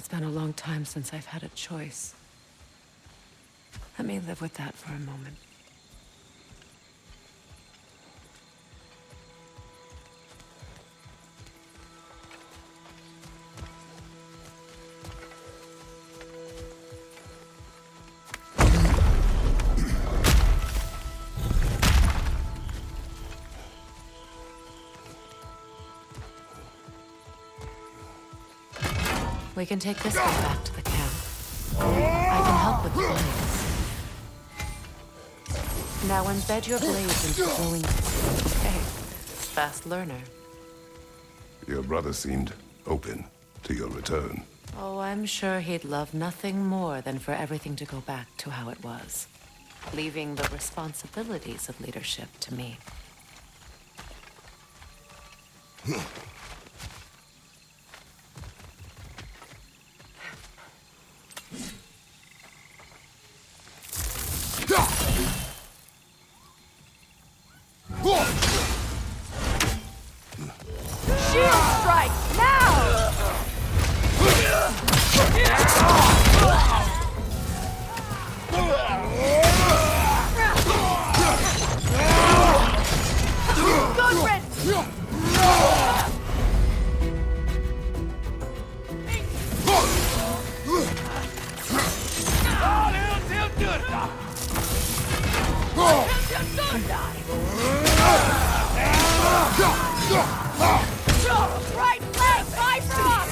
It's been a long time since I've had a choice. Let me live with that for a moment. We can take this one back to the camp. I can help with flames. Now embed your blades into glowing... Okay. Fast learner. Your brother seemed open to your return. Oh, I'm sure he'd love nothing more than for everything to go back to how it was. Leaving the responsibilities of leadership to me. Shield strike, now! Godred! Right leg, Bifrost!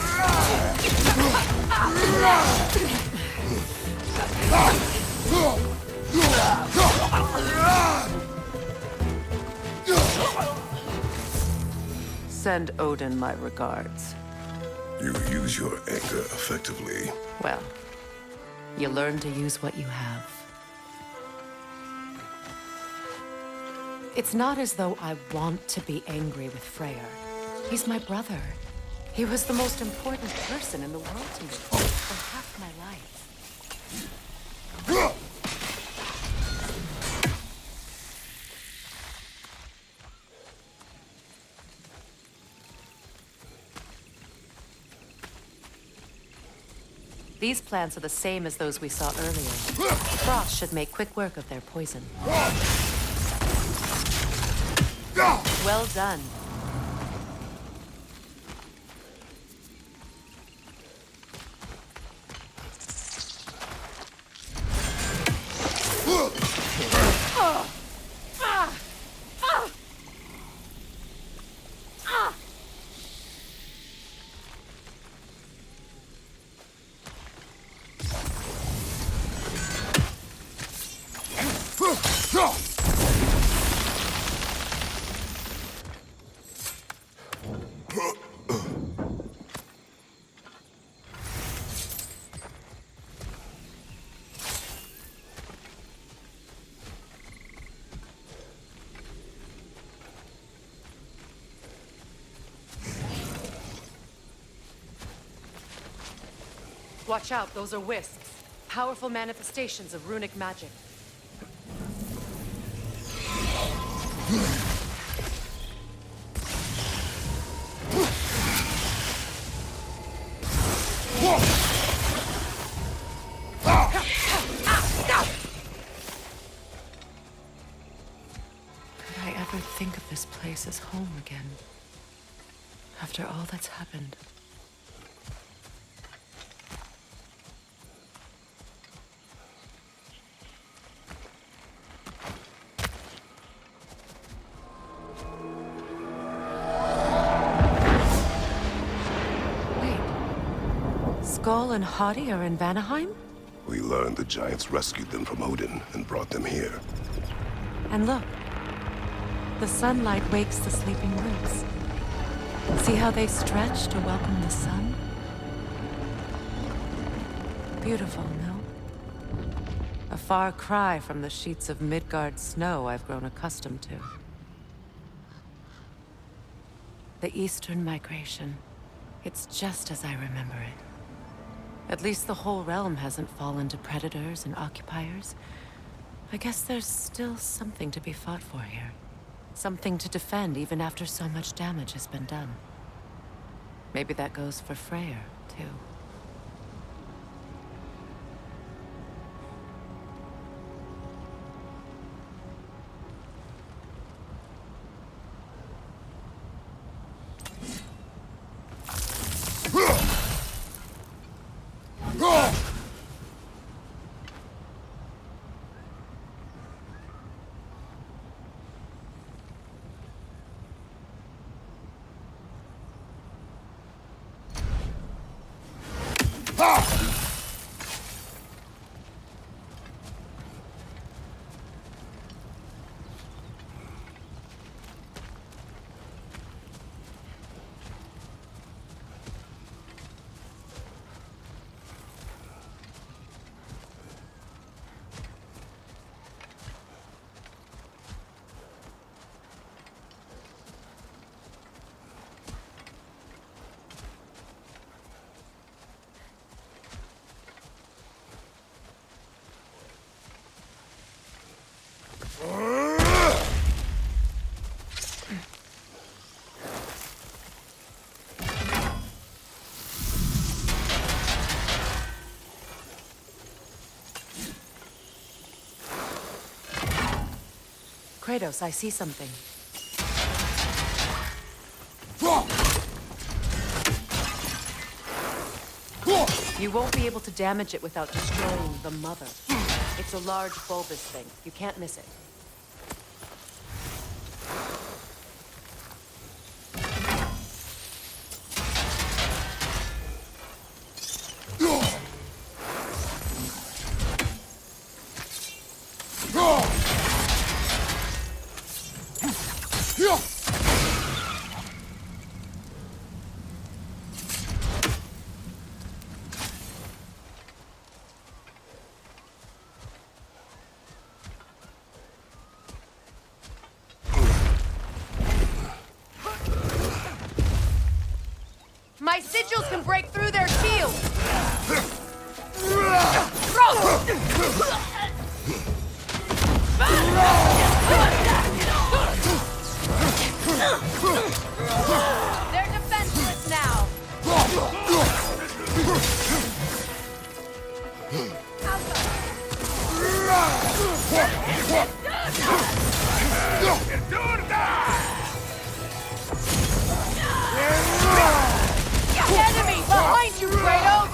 Send Odin my regards. You use your anger effectively. Well, you learn to use what you have. It's not as though I want to be angry with Freyr. He's my brother. He was the most important person in the world to me for half my life. These plants are the same as those we saw earlier. Frost should make quick work of their poison. Well done. Watch out, those are wisps. Powerful manifestations of runic magic. Could I ever think of this place as home again? After all that's happened. Skoll and Hati are in Vanaheim? We learned the giants rescued them from Odin and brought them here. And look, the sunlight wakes the sleeping roots. See how they stretch to welcome the sun? Beautiful, no? A far cry from the sheets of Midgard snow I've grown accustomed to. The Eastern Migration. It's just as I remember it. At least the whole realm hasn't fallen to predators and occupiers. I guess there's still something to be fought for here. Something to defend even after so much damage has been done. Maybe that goes for Freyr, too. Kratos, I see something. You won't be able to damage it without destroying the mother. It's a large bulbous thing. You can't miss it. My sigils can break through their shields! They're defenseless now! Enemy behind you, Kratos!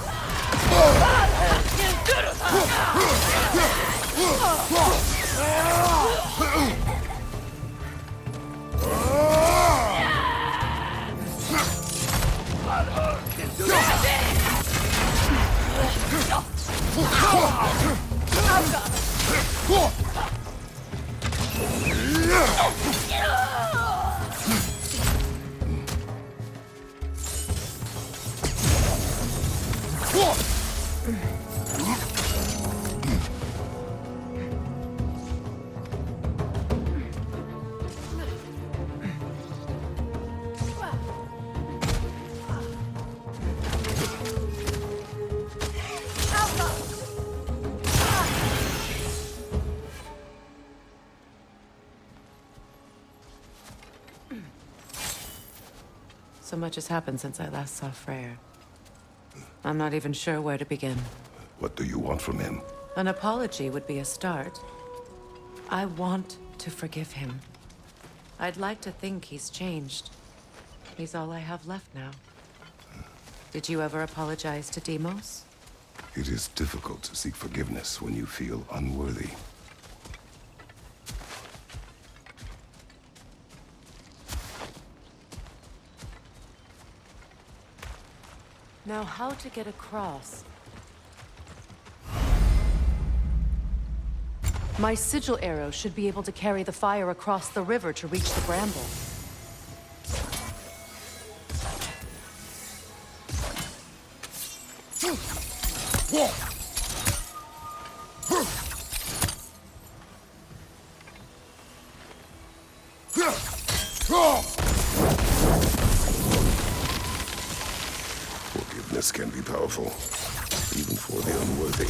So much has happened since I last saw Freyr. I'm not even sure where to begin. What do you want from him? An apology would be a start. I want to forgive him. I'd like to think he's changed. He's all I have left now. Did you ever apologize to Deimos? It is difficult to seek forgiveness when you feel unworthy. Now, how to get across? My sigil arrow should be able to carry the fire across the river to reach the bramble. Forgiveness can be powerful, even for the unworthy.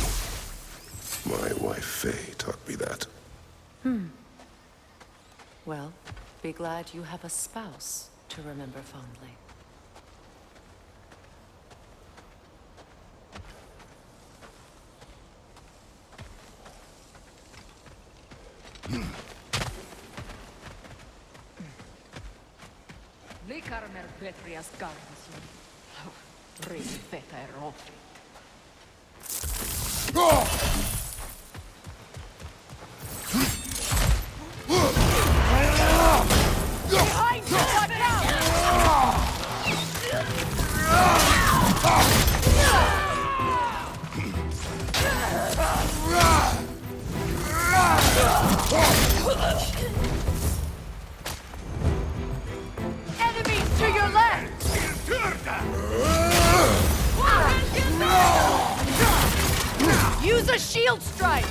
My wife, Faye, taught me that. Well, be glad you have a spouse to remember fondly. Likarmer Petrias Gardason. Risfeta Erofi. Behind you, watch out! shield strike!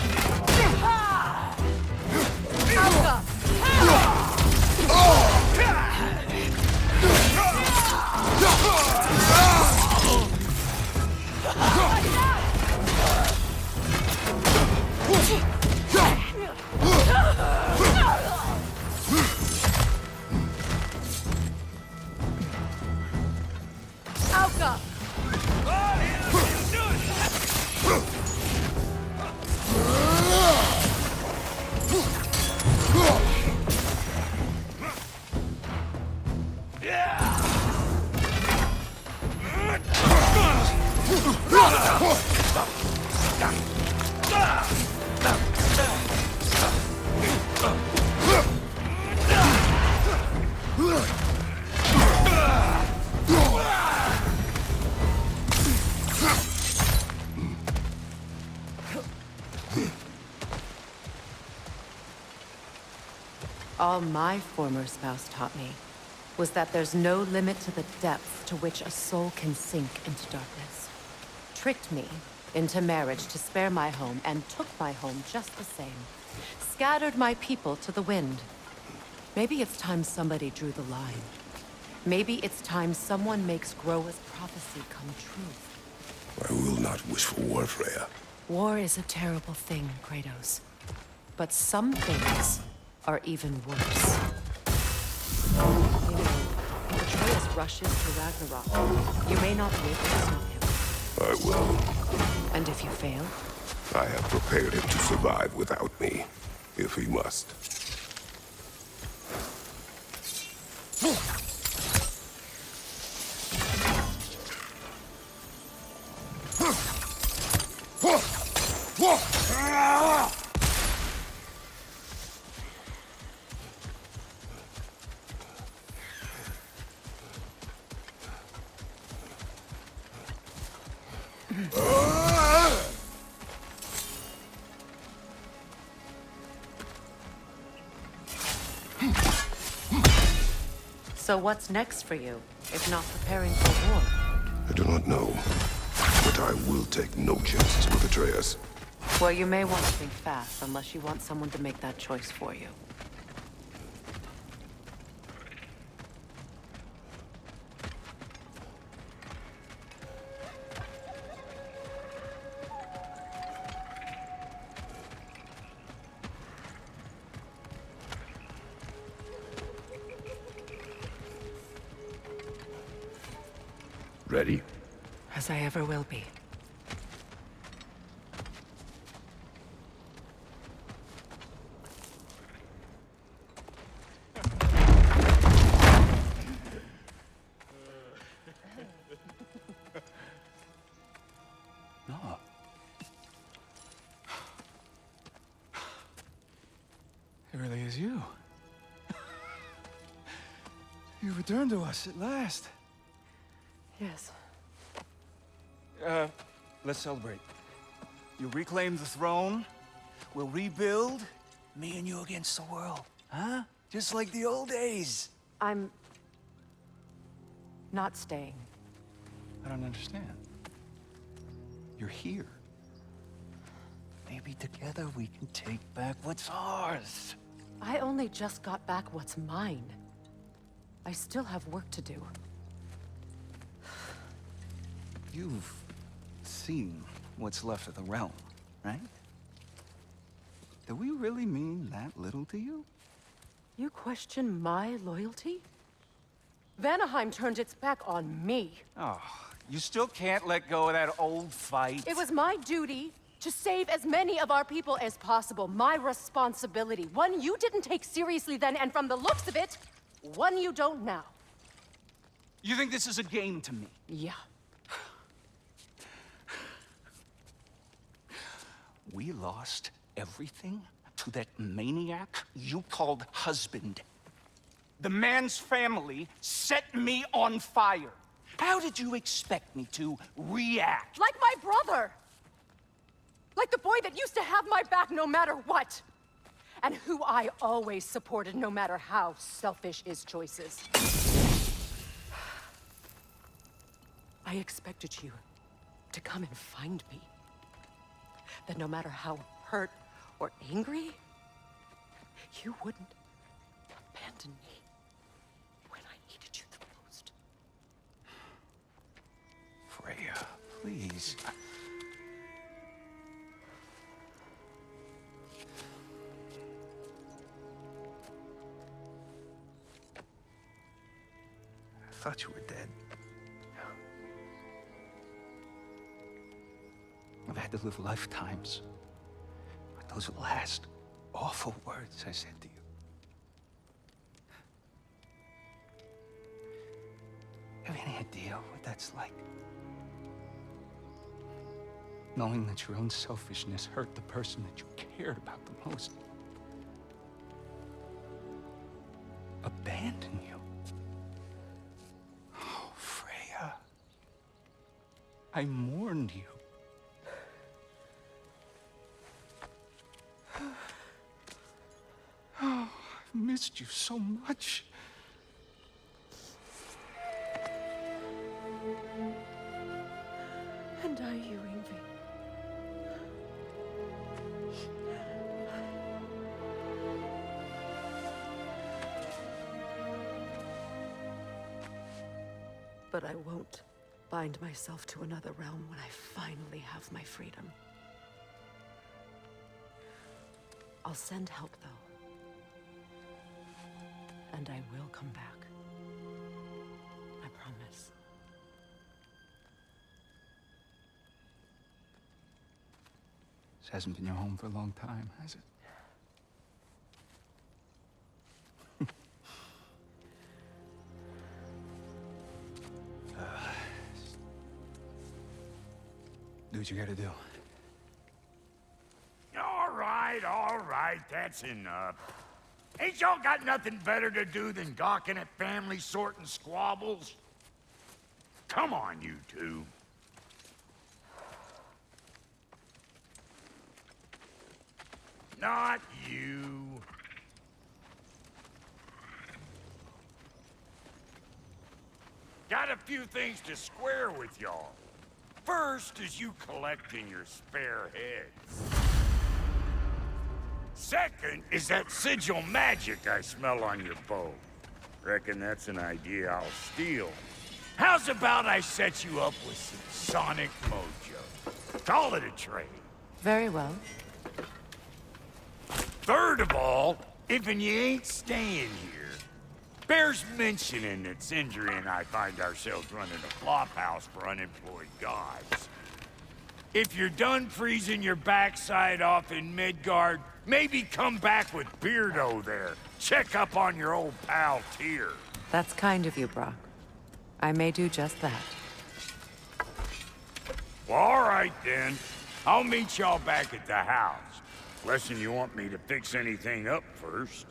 Alka! Alka! All my former spouse taught me was that there's no limit to the depth to which a soul can sink into darkness. Tricked me into marriage to spare my home and took my home just the same. Scattered my people to the wind. Maybe it's time somebody drew the line. Maybe it's time someone makes Groa's prophecy come true. I will not wish for war, Freya. War is a terrible thing, Kratos. But some things are even worse. You know, Atreus rushes to Ragnarok. You may not be able to stop him. I will. And if you fail? I have prepared him to survive without me, if he must. So what's next for you, if not preparing for war? I do not know, but I will take no chances with Atreus. Well, you may want to think fast, unless you want someone to make that choice for you. Ready? As I ever will be. No. It really is you. You returned to us at last. Yes. Let's celebrate. You reclaim the throne. We'll rebuild. Me and you against the world. Huh? Just like the old days. I'm... not staying. I don't understand. You're here. Maybe together we can take back what's ours. I only just got back what's mine. I still have work to do. You've seen what's left of the realm, right? Do we really mean that little to you? You question my loyalty? Vanaheim turned its back on me. Oh, you still can't let go of that old fight? It was my duty to save as many of our people as possible. My responsibility. One you didn't take seriously then, and from the looks of it, one you don't now. You think this is a game to me? Yeah. We lost everything to that maniac you called husband. The man's family set me on fire. How did you expect me to react? Like my brother! Like the boy that used to have my back no matter what! And who I always supported no matter how selfish his choices. I expected you to come and find me. that no matter how hurt or angry, you wouldn't abandon me when I needed you the most. Freya, please. I thought you were dead. I've had to live lifetimes with those last awful words I said to you. Have any idea what that's like? Knowing that your own selfishness hurt the person that you cared about the most. Abandon you. Oh, Freya. I mourned you. Oh, I've missed you so much. And are you, Ingvi? But I won't bind myself to another realm when I finally have my freedom. I'll send help, though. And I will come back. I promise. This hasn't been your home for a long time, has it? Do what you gotta do. All right, that's enough. Ain't y'all got nothing better to do than gawking at family sorting squabbles? Come on, you two. Not you. Got a few things to square with y'all. First is you collecting your spare heads. Second is that sigil magic I smell on your bow. Reckon that's an idea I'll steal. How's about I set you up with some sonic mojo? Call it a trade. Very well. Third of all, if you ain't staying here, bears mentioning that Sindri and I find ourselves running a flophouse for unemployed gods. If you're done freezing your backside off in Midgard, maybe come back with Beardo there. Check up on your old pal Tyr. That's kind of you, Brock. I may do just that. Well, all right then. I'll meet y'all back at the house. Unless you want me to fix anything up first.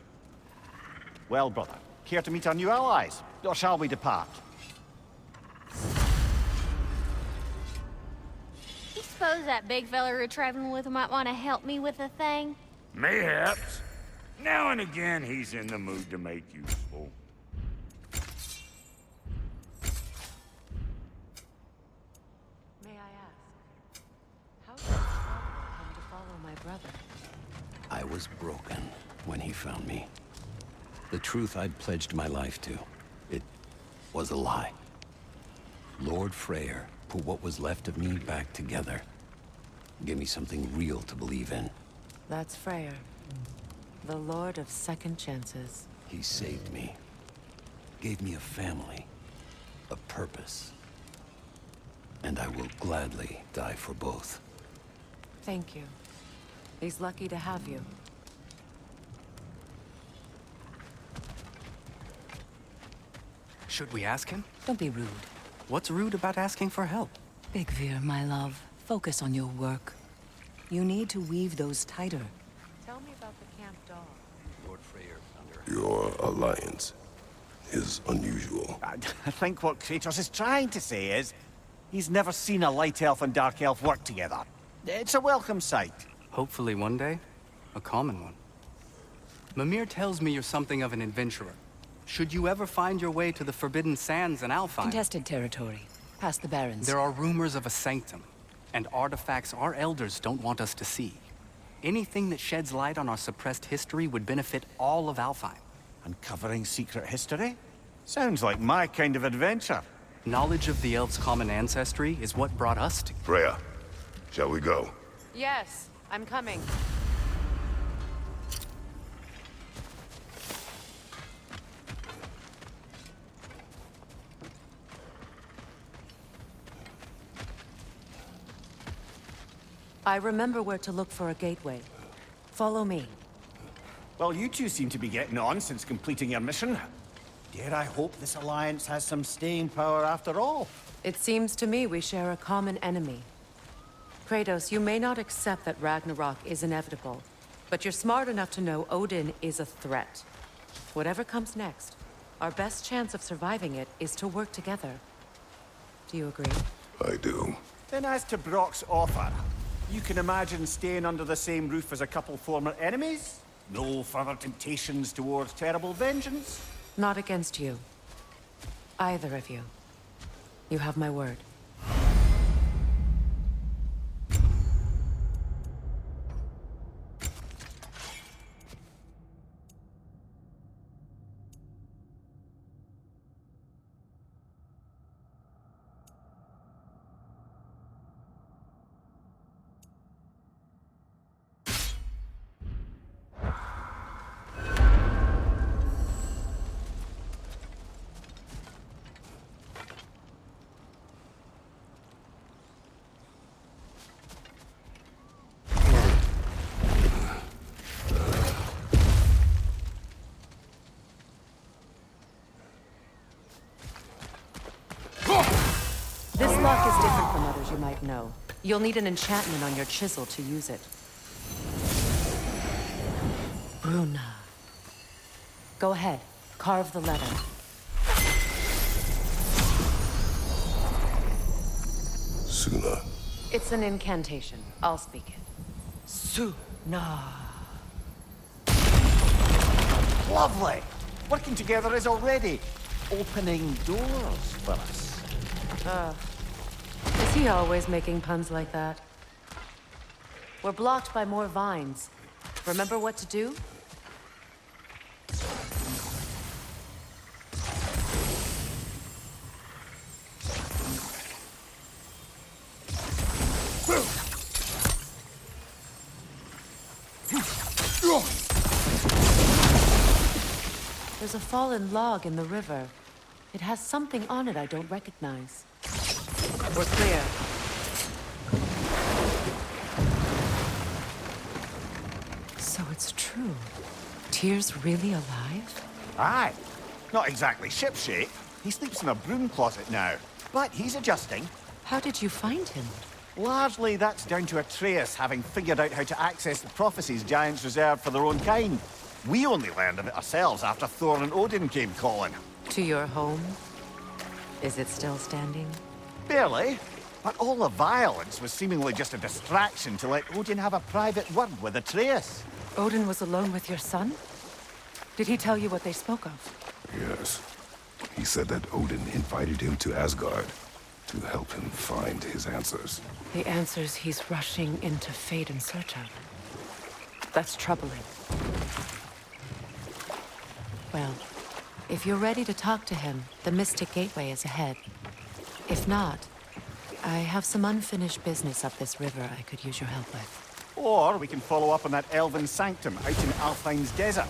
Well, brother, care to meet our new allies? Or shall we depart? You suppose that big fella we're traveling with might want to help me with a thing? Mayhaps. Now and again, he's in the mood to make useful. May I ask, how did you come to follow my brother? I was broken when he found me. The truth I'd pledged my life to, it was a lie. Lord Freyr put what was left of me back together. Gave me something real to believe in. That's Freyr, the Lord of Second Chances. He saved me. Gave me a family, a purpose. And I will gladly die for both. Thank you. He's lucky to have you. Should we ask him? Don't be rude. What's rude about asking for help? Big Veer, my love, focus on your work. You need to weave those tighter. Tell me about the camp dog. Lord Freyr found her. Your alliance is unusual. I think what Kratos is trying to say is, he's never seen a light elf and dark elf work together. It's a welcome sight. Hopefully one day, a common one. Mimir tells me you're something of an adventurer. Should you ever find your way to the Forbidden Sands in Alfheim, Contested territory. Past the Barrens. there are rumors of a sanctum. and artifacts our elders don't want us to see. Anything that sheds light on our suppressed history would benefit all of Alfheim. Uncovering secret history? Sounds like my kind of adventure. Knowledge of the elves' common ancestry is what brought us to... Freya, shall we go? Yes, I'm coming. I remember where to look for a gateway. Follow me. Well, you two seem to be getting on since completing your mission. Dare I hope this alliance has some staying power after all? It seems to me we share a common enemy. Kratos, you may not accept that Ragnarok is inevitable, but you're smart enough to know Odin is a threat. Whatever comes next, our best chance of surviving it is to work together. Do you agree? I do. Then as to Brock's offer, you can imagine staying under the same roof as a couple former enemies? No further temptations towards terrible vengeance? Not against you. Either of you. You have my word. This lock is different from others you might know. You'll need an enchantment on your chisel to use it. Bruna. Go ahead. Carve the letter. Suna. It's an incantation. I'll speak it. Suna. Lovely! Working together is already opening doors for us. Is he always making puns like that? We're blocked by more vines. Remember what to do? There's a fallen log in the river. It has something on it I don't recognize. We're clear. So it's true. Tyr's really alive? Aye. Not exactly shipshape. He sleeps in a broom closet now. But he's adjusting. How did you find him? Largely, that's down to Atreus having figured out how to access the prophecies giants reserved for their own kind. We only learned of it ourselves after Thor and Odin came calling. To your home? Is it still standing? Barely. But all the violence was seemingly just a distraction to let Odin have a private word with Atreus. Odin was alone with your son? Did he tell you what they spoke of? Yes. He said that Odin invited him to Asgard to help him find his answers. The answers he's rushing into fate in search of. That's troubling. Well, if you're ready to talk to him, the Mystic Gateway is ahead. If not, I have some unfinished business up this river I could use your help with. Or we can follow up on that elven sanctum out in Alfheim's desert.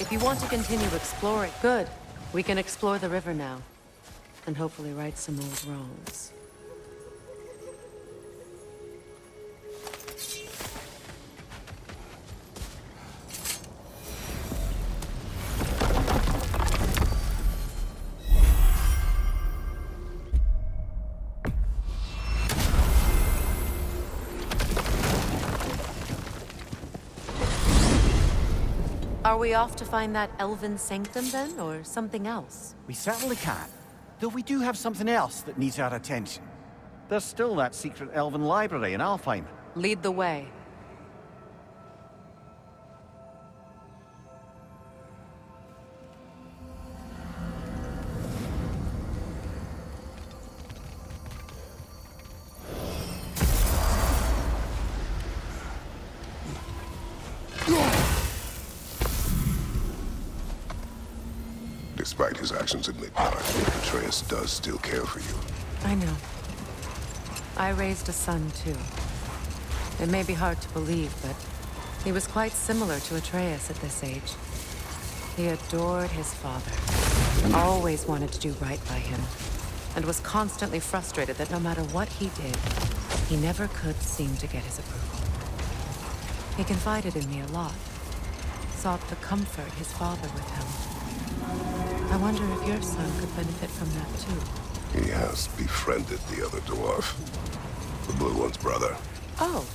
If you want to continue exploring, good. We can explore the river now. And hopefully right some old wrongs. Are we off to find that elven sanctum then, or something else? We certainly can. Though we do have something else that needs our attention. There's still that secret elven library in Alfheim. Lead the way. Despite his actions in Midgard, Atreus does still care for you. I know. I raised a son, too. It may be hard to believe, but he was quite similar to Atreus at this age. He adored his father, always wanted to do right by him, and was constantly frustrated that no matter what he did, he never could seem to get his approval. He confided in me a lot, sought to comfort his father with him. I wonder if your son could benefit from that too. He has befriended the other dwarf. The Blue One's brother. Oh.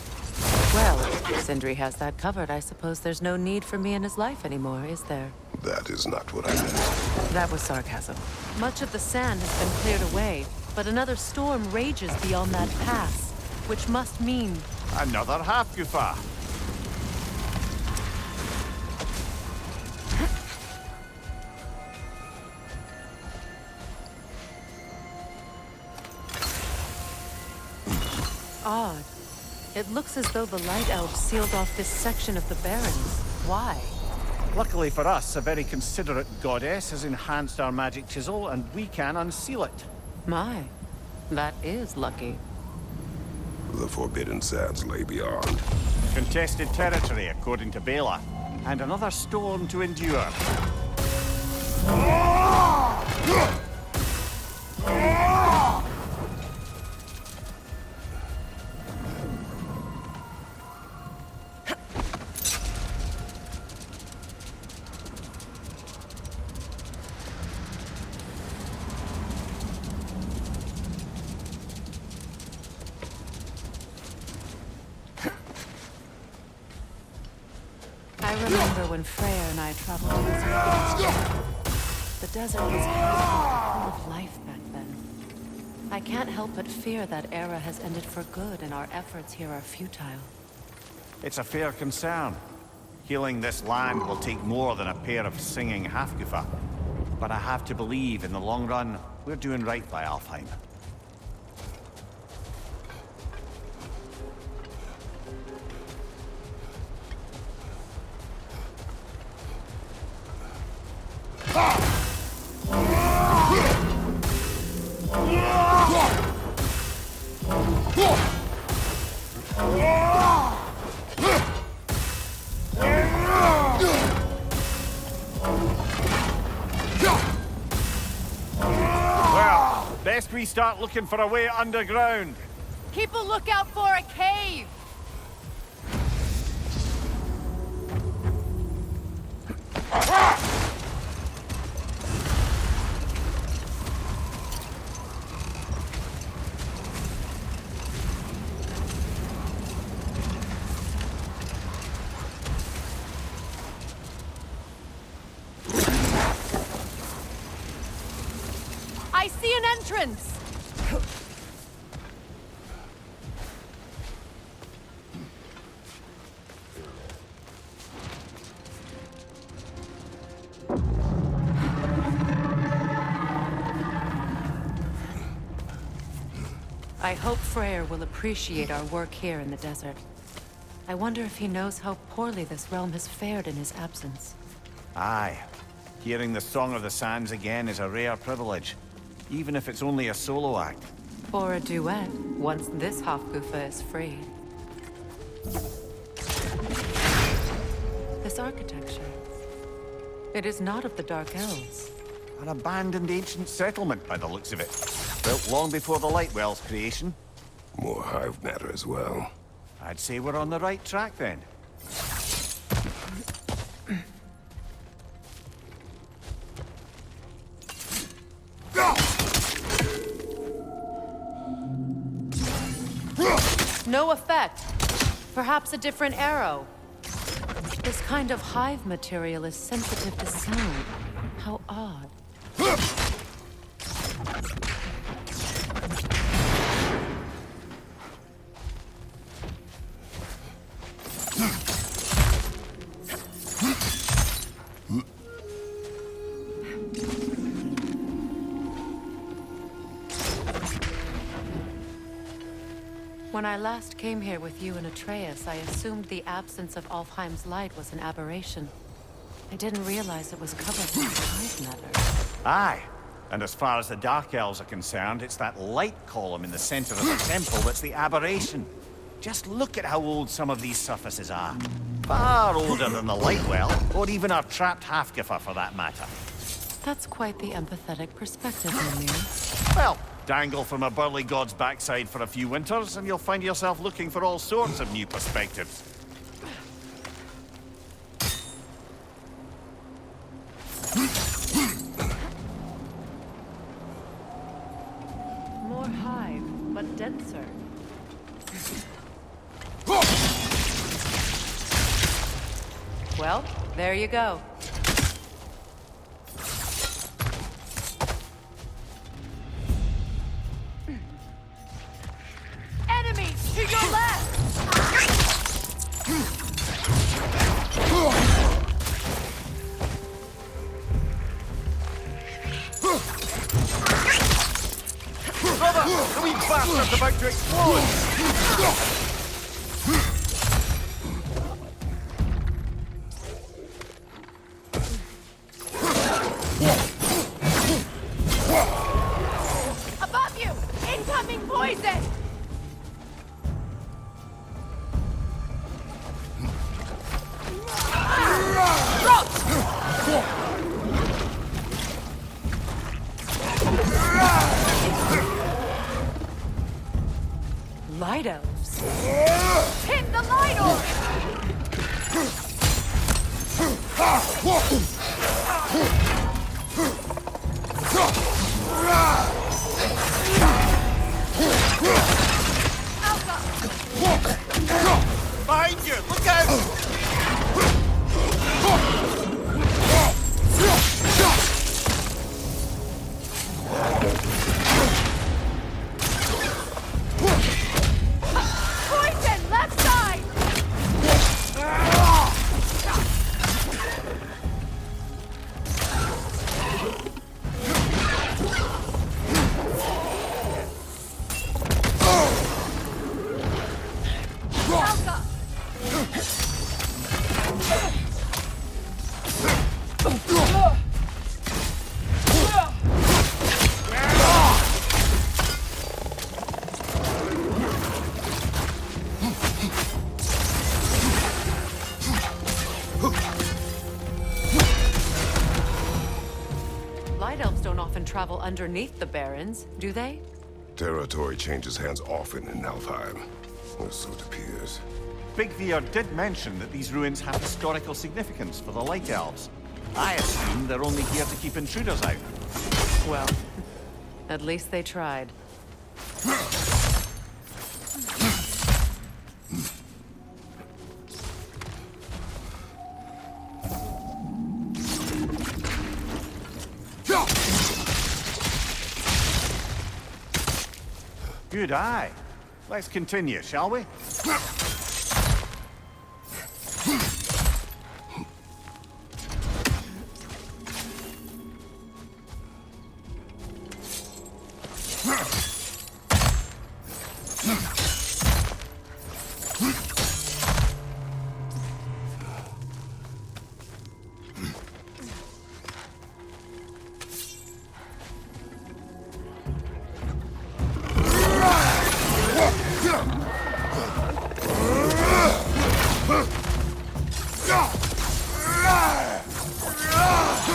Well, if Sindri has that covered, I suppose there's no need for me in his life anymore, is there? That is not what I meant. That was sarcasm. Much of the sand has been cleared away, but another storm rages beyond that pass, which must mean... Another Hafgufa. Odd. It looks as though the Light Elves sealed off this section of the Barrens. Why? Luckily for us, a very considerate goddess has enhanced our magic chisel, and we can unseal it. My. That is lucky. The Forbidden Sands lay beyond. Contested territory, according to Bela. And another storm to endure. I remember when Freya and I traveled to this region. The desert was full of life back then. I can't help but fear that era has ended for good and our efforts here are futile. It's a fair concern. Healing this land will take more than a pair of singing Hafgufa. But I have to believe, in the long run, we're doing right by Alfheim. Well, best we start looking for a way underground. Keep a lookout for a cave! I see an entrance! I hope Freyr will appreciate our work here in the desert. I wonder if he knows how poorly this realm has fared in his absence. Aye. Hearing the Song of the Sands again is a rare privilege. Even if it's only a solo act. Or a duet, once this Hafgufa is freed. This architecture. It is not of the Dark Elves. An abandoned ancient settlement by the looks of it. Built long before the Lightwell's creation. More hive matter as well. I'd say we're on the right track then. No effect. Perhaps a different arrow. This kind of hive material is sensitive to sound. How odd. When I last came here with you and Atreus, I assumed the absence of Alfheim's light was an aberration. I didn't realize it was covered in hive matter. Aye. And as far as the Dark Elves are concerned, it's that light column in the center of the temple that's the aberration. Just look at how old some of these surfaces are. Far older than the Lightwell, or even our trapped Hafgifa for that matter. That's quite the empathetic perspective, Mimir. Well, dangle from a burly god's backside for a few winters, and you'll find yourself looking for all sorts of new perspectives. More hive, but denser. Well, there you go. Enemies to your left! Brother, the wee bastard's about to explode! Above you! Incoming poison! Light elves. Pin the light orb! Behind you! Look out! Poison! Left side! Alka! Light elves don't often travel underneath the barrens, do they? Territory changes hands often in Nalfheim. Or so it appears. Big Veer did mention that these ruins have historical significance for the Light Elves. I assume they're only here to keep intruders out. Well, at least they tried. Good eye. Let's continue, shall we?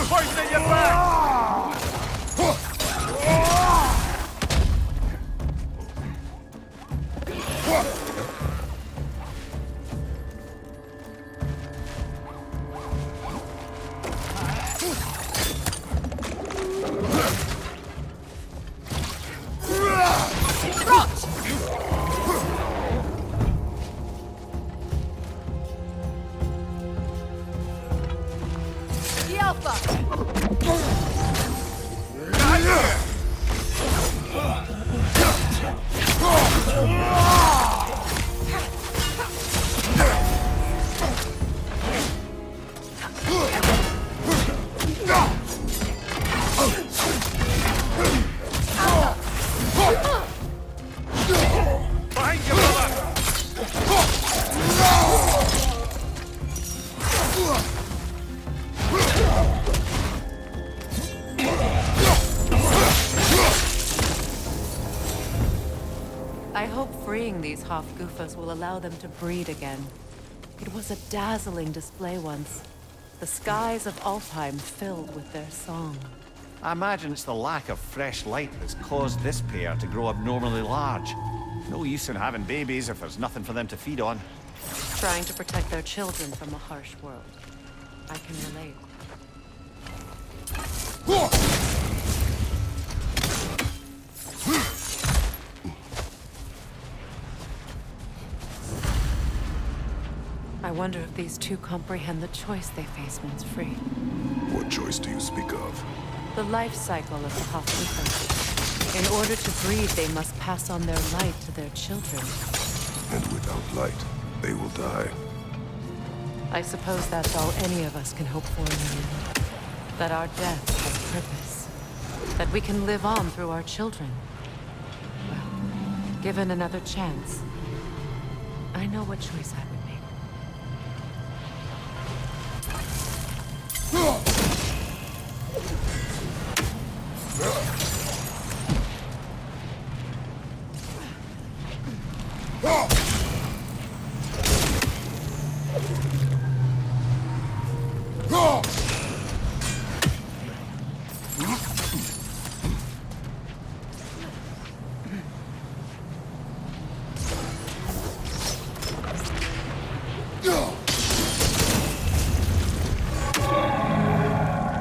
Poison your back! The Alpha! Behind you, brother! I hope freeing these Hofgufas will allow them to breed again. It was a dazzling display once. The skies of Alfheim filled with their song. I imagine it's the lack of fresh light that's caused this pair to grow abnormally large. No use in having babies if there's nothing for them to feed on. Trying to protect their children from a harsh world. I can relate. I wonder if these two comprehend the choice they face once free. What choice do you speak of? The life cycle of the Hofgufa. In order to breed, they must pass on their light to their children. And without light, they will die. I suppose that's all any of us can hope for in the end. That our death has purpose. That we can live on through our children. Well, given another chance, I know what choice I would make.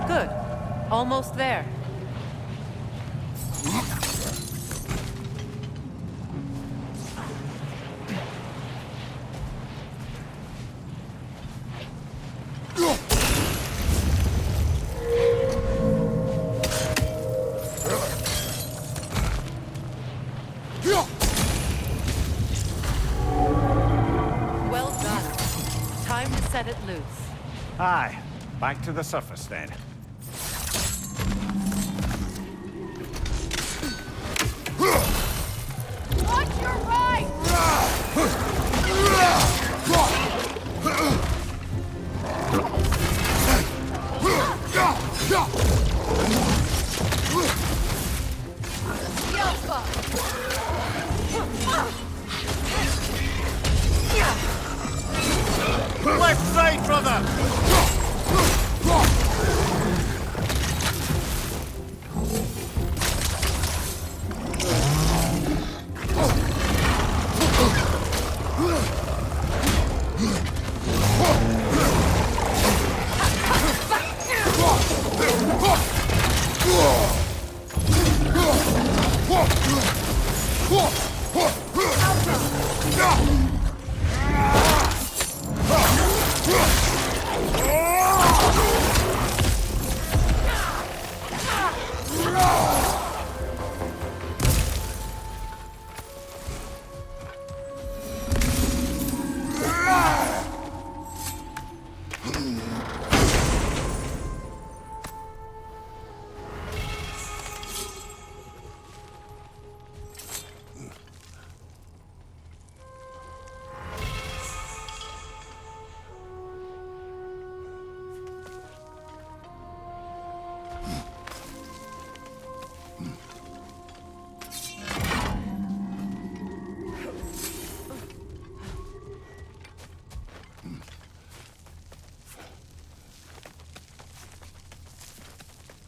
Good. Almost there. Well done. Time to set it loose. Aye, back to the surface then. Watch your right! Left side, brother!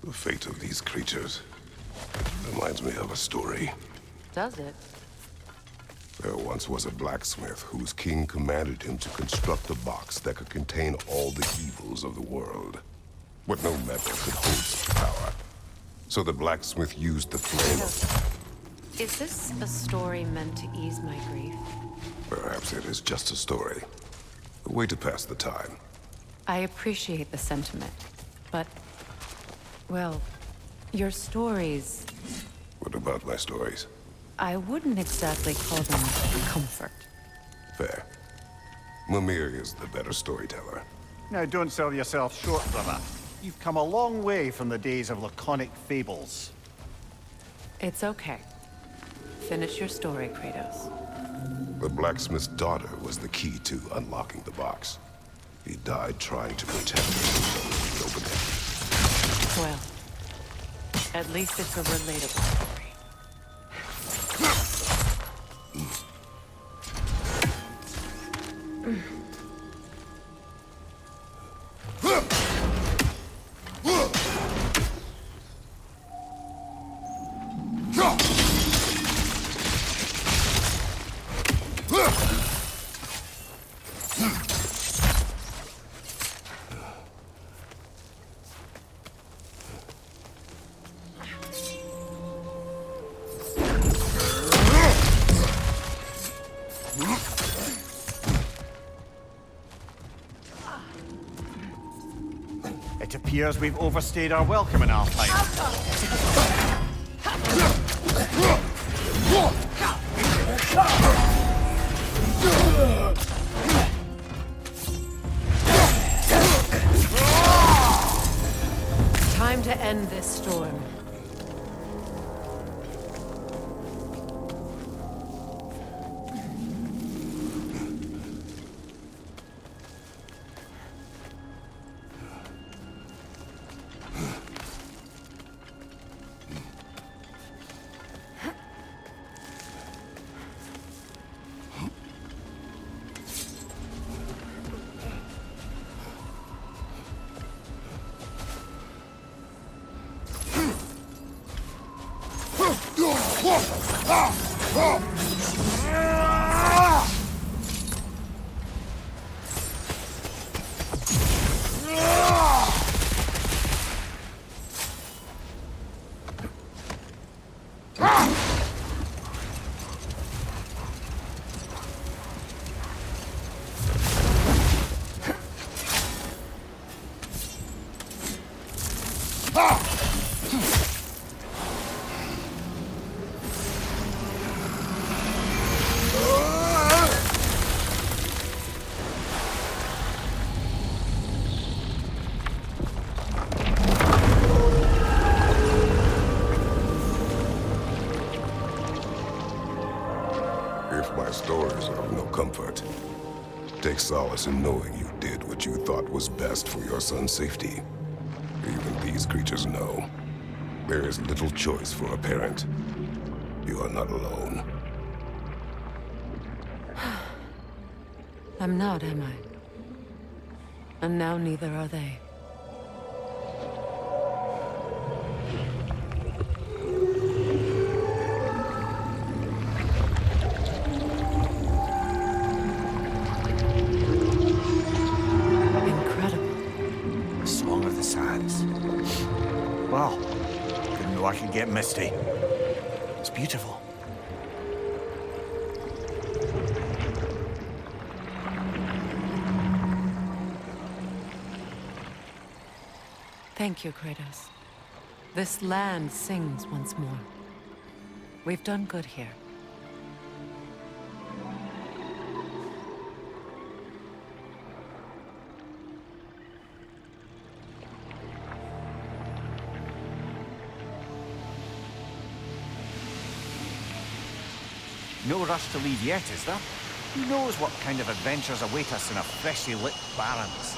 The fate of these creatures reminds me of a story. Does it? There once was a blacksmith whose king commanded him to construct a box that could contain all the evils of the world. But no metal could hold such power. So the blacksmith used the flame of... Is this a story meant to ease my grief? Perhaps it is just a story. A way to pass the time. I appreciate the sentiment, but... well, your stories... What about my stories? I wouldn't exactly call them comfort. Fair. Mimir is the better storyteller. Now, don't sell yourself short, brother. You've come a long way from the days of laconic fables. It's okay. Finish your story, Kratos. The blacksmith's daughter was the key to unlocking the box. He died trying to protect her when he opened it. Well, at least it's a relatable story. appears we've overstayed our welcome in Alfheim. Time to end this storm. If my stories are of no comfort, take solace in knowing you did what you thought was best for your son's safety. Even these creatures know. There is little choice for a parent. You are not alone. I'm not, am I? And now neither are they. Wow, didn't know I could get misty. It's beautiful. Thank you, Kratos. This land sings once more. We've done good here. No rush to leave yet, is there? Who knows what kind of adventures await us in a freshly lit Barrens?